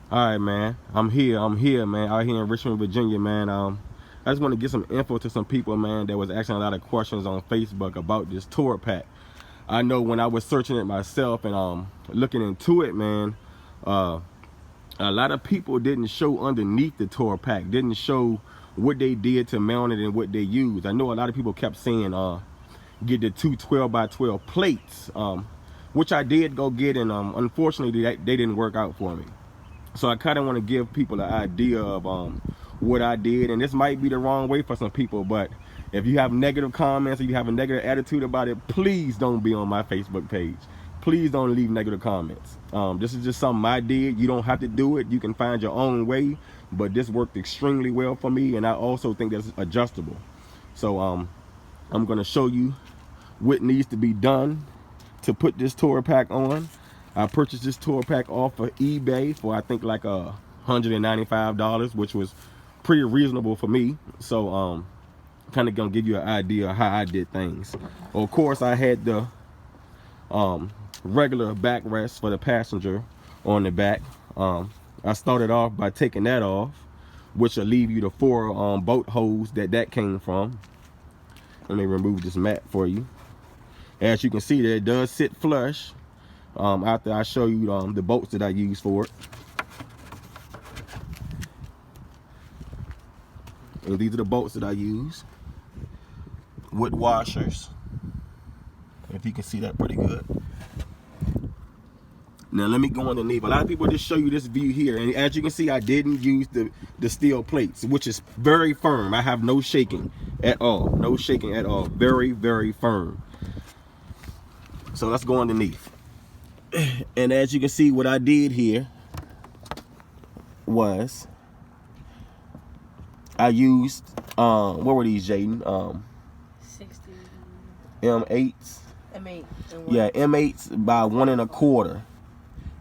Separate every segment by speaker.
Speaker 1: All right, man. I'm here, man. Out here in Richmond, Virginia, man. I just want to get some info to some people, man, that was asking a lot of questions on Facebook about this tour pack. I know when I was searching it myself and looking into it, man, uh, a lot of people didn't show underneath the tour pack, didn't show what they did to mount it and what they used. I know a lot of people kept saying, get the two 12 by 12 plates, which I did go get, and unfortunately they didn't work out for me. So I kind of want to give people an idea of what I did, and this might be the wrong way for some people, but if you have negative comments or you have a negative attitude about it, please don't be on my Facebook page. Please don't leave negative comments. This is just something I did. You don't have to do it. You can find your own way, but this worked extremely well for me, and I also think that's adjustable. So I'm going to show you what needs to be done to put this tour pack on. I purchased this tour pack off of eBay for I think like $195, which was pretty reasonable for me. So kind of gonna give you an idea of how I did things. Of course, I had the regular backrest for the passenger on the back. I started off by taking that off, which will leave you the four bolt holes that came from. Let me remove this mat for you. As you can see, that it does sit flush after I show you the bolts that I use for it. And these are the bolts that I use with washers. If you can see that pretty good. Now let me go underneath. A lot of people just show you this view here, and as you can see, I didn't use the steel plates, which is very firm. I have no shaking at all. No shaking at all. Very, very firm. So let's go underneath. And as you can see, what I did here was I used what were these, Jaden?
Speaker 2: 60
Speaker 1: M8s.
Speaker 2: M8.
Speaker 1: Yeah, M8s by 1 1/4.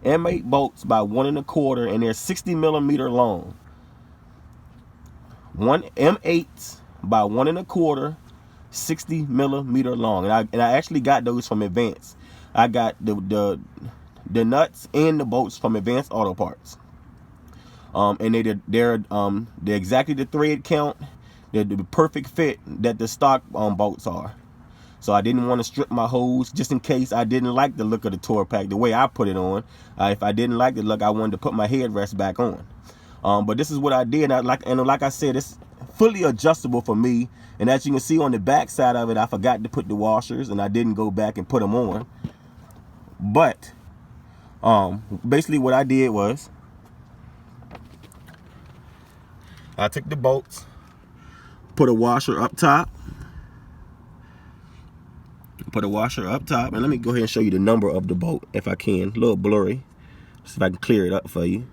Speaker 1: M8 bolts by 1 1/4, and they're 60 millimeter long. One M8s by 1 1/4, 60 millimeter long, and I actually got those from Advance. I got the nuts and the bolts from Advanced Auto Parts. And they're exactly the thread count. They're the perfect fit that the stock bolts are. So I didn't want to strip my hose just in case I didn't like the look of the tour pack the way I put it on. If I didn't like the look, I wanted to put my headrest back on. But this is what I did. And like I said, it's fully adjustable for me. And as you can see on the back side of it, I forgot to put the washers, and I didn't go back and put them on. But basically what I did was I took the bolts, put a washer up top, and let me go ahead and show you the number of the bolt if I can. A little blurry. See if I can clear it up for you.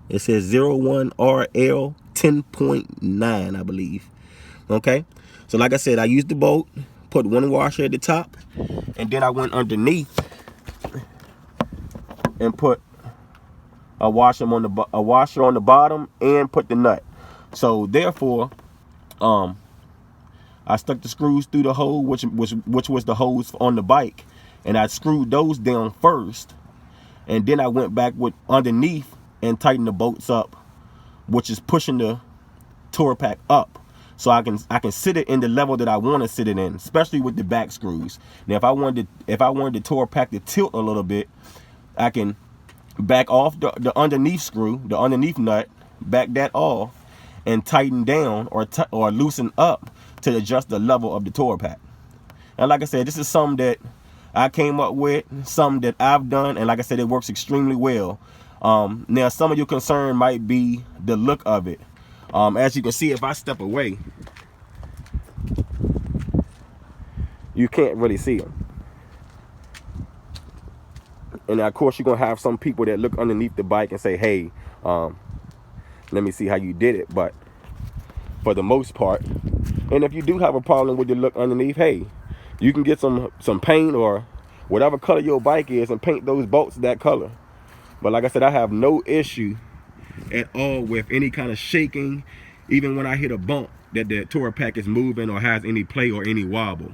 Speaker 1: It says 01RL 10.9, I believe. Okay, so like I said, I used the bolt, put one washer at the top, and then I went underneath and put a washer on the bottom and put the nut. So therefore, I stuck the screws through the hole, which was the hose on the bike, and I screwed those down first, and then I went back with underneath and tightened the bolts up, which is pushing the tour pack up, so I can sit it in the level that I want to sit it in, especially with the back screws. Now, if I wanted the tour pack to tilt a little bit, I can back off the underneath screw, the underneath nut, back that off, and tighten down or loosen up to adjust the level of the tour pack. And like I said, this is something that I came up with, something that I've done, and like I said, it works extremely well. Now, some of your concern might be the look of it. As you can see, if I step away, you can't really see them. And of course, you're gonna have some people that look underneath the bike and say, hey, let me see how you did it. But for the most part, and if you do have a problem with the look underneath, hey, you can get some paint or whatever color your bike is and paint those bolts that color. But like I said, I have no issue at all with any kind of shaking, even when I hit a bump, that the tour pack is moving or has any play or any wobble.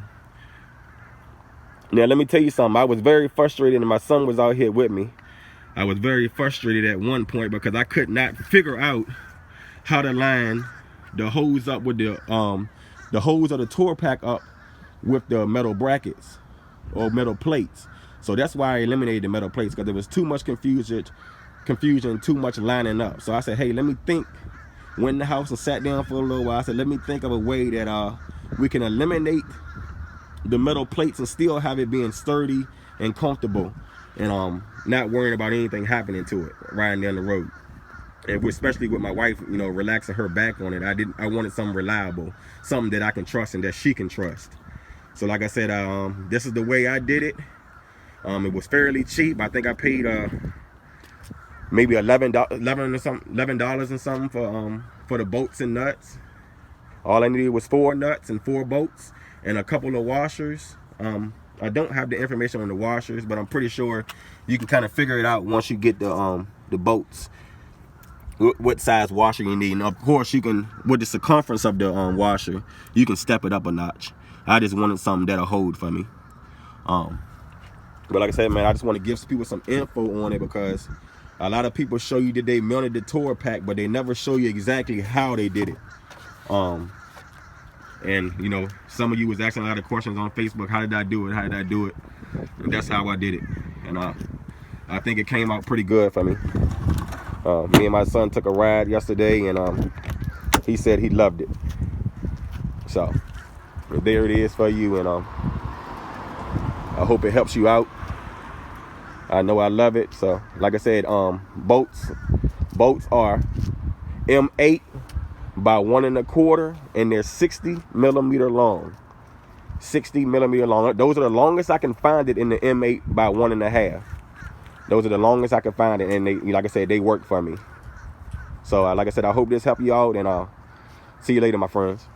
Speaker 1: Now, let me tell you something. I was very frustrated, and my son was out here with me. I was very frustrated at one point because I could not figure out how to line the hose up with the hose of the tour pack up with the metal brackets or metal plates. So that's why I eliminated the metal plates, because there was too much confusion, too much lining up. So I said, hey, let me think. Went in the house and sat down for a little while. I said, let me think of a way that we can eliminate the metal plates and still have it being sturdy and comfortable, and not worrying about anything happening to it riding down the road. And especially with my wife, you know, relaxing her back on it, I wanted something reliable, something that I can trust and that she can trust. So like I said, this is the way I did it. It was fairly cheap. I think I paid maybe $11 and something for the bolts and nuts. All I needed was 4 nuts and 4 bolts and a couple of washers. I don't have the information on the washers, but I'm pretty sure you can kind of figure it out once you get the bolts, what size washer you need. And of course, you can, with the circumference of the washer, you can step it up a notch. I just wanted something that'll hold for me. But like I said, man, I just want to give people some info on it, because a lot of people show you that they mounted the tour pack, but they never show you exactly how they did it. And you know, some of you was asking a lot of questions on Facebook. How did I do it? How did I do it? And that's how I did it. And I think it came out pretty good for me. Me and my son took a ride yesterday, and he said he loved it. So there it is for you, and I hope it helps you out. I know I love it. So like I said, bolts are M8 by 1 1/4, and they're 60 millimeter long. 60 millimeter long. Those are the longest I can find it in the M8 by 1 1/2. Those are the longest I can find it, and they, like I said, they work for me. So like I said, I hope this helped you out, and I'll see you later, my friends.